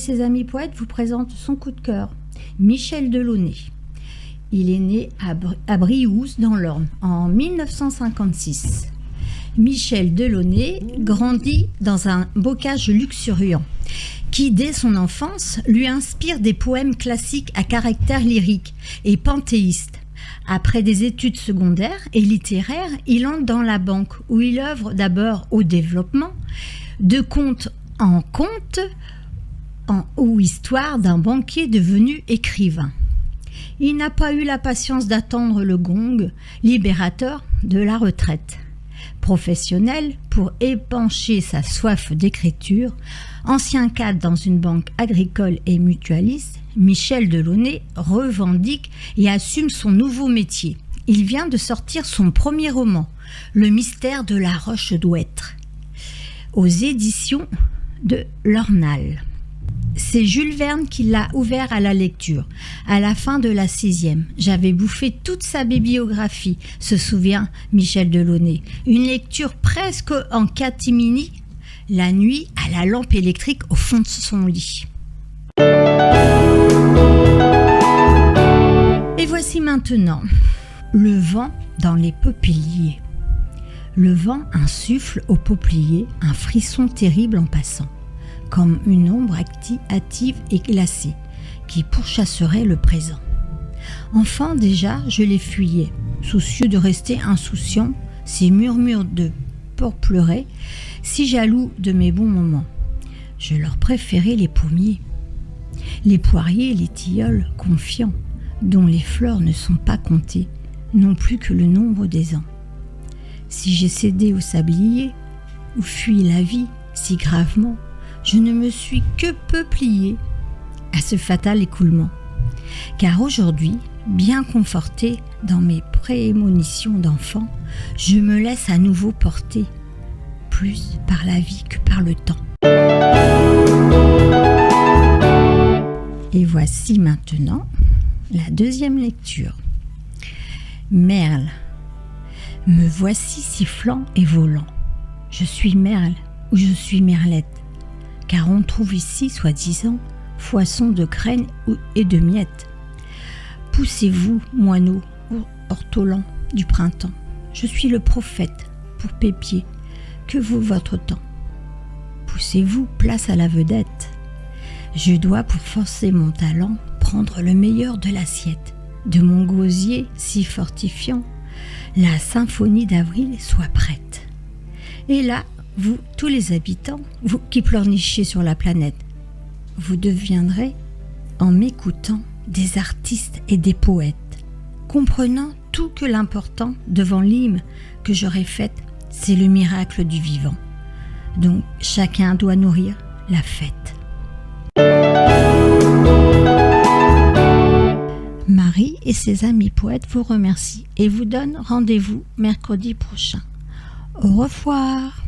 ses amis poètes vous présente son coup de cœur, Michel Delaunay. Il est né à Briouze dans l'Orne en 1956. Michel Delaunay grandit dans un bocage luxuriant qui, dès son enfance, lui inspire des poèmes classiques à caractère lyrique et panthéiste. Après des études secondaires et littéraires, il entre dans la banque où il œuvre d'abord au développement, de conte en conte, ou histoire d'un banquier devenu écrivain. Il n'a pas eu la patience d'attendre le gong libérateur de la retraite. Professionnel pour épancher sa soif d'écriture, ancien cadre dans une banque agricole et mutualiste, Michel Delaunay revendique et assume son nouveau métier. Il vient de sortir son premier roman, Le mystère de la Roche-d'Ouêtre, aux éditions de l'Ornal. C'est Jules Verne qui l'a ouvert à la lecture, à la fin de la 6e. J'avais bouffé toute sa bibliographie, se souvient Michel Delaunay. Une lecture presque en catimini, la nuit à la lampe électrique au fond de son lit. Et voici maintenant le vent dans les peupliers. Le vent insuffle aux peupliers un frisson terrible en passant, comme une ombre hâtive et glacée qui pourchasserait le présent. Enfant déjà, je les fuyais, soucieux de rester insouciant, ces murmures de pourpleuraient, si jaloux de mes bons moments. Je leur préférais les pommiers, les poiriers et les tilleuls confiants, dont les fleurs ne sont pas comptées, non plus que le nombre des ans. Si j'ai cédé au sablier, ou fui la vie si gravement, je ne me suis que peu pliée à ce fatal écoulement. Car aujourd'hui, bien confortée dans mes prémonitions d'enfant, je me laisse à nouveau porter, plus par la vie que par le temps. Et voici maintenant la deuxième lecture. Merle. Me voici sifflant et volant. Je suis merle ou je suis merlette, car on trouve ici, soi-disant, foisson de graines et de miettes. Poussez-vous, moineaux, ortolans du printemps. Je suis le prophète pour pépier, que vaut votre temps? Poussez-vous, place à la vedette. Je dois, pour forcer mon talent, prendre le meilleur de l'assiette. De mon gosier si fortifiant, la symphonie d'avril soit prête. Et là, vous, tous les habitants, vous qui pleurnichez sur la planète, vous deviendrez, en m'écoutant, des artistes et des poètes, comprenant tout que l'important devant l'hymne que j'aurai faite, c'est le miracle du vivant. Donc chacun doit nourrir la fête. Marie et ses amis poètes vous remercient et vous donnent rendez-vous mercredi prochain. Au revoir.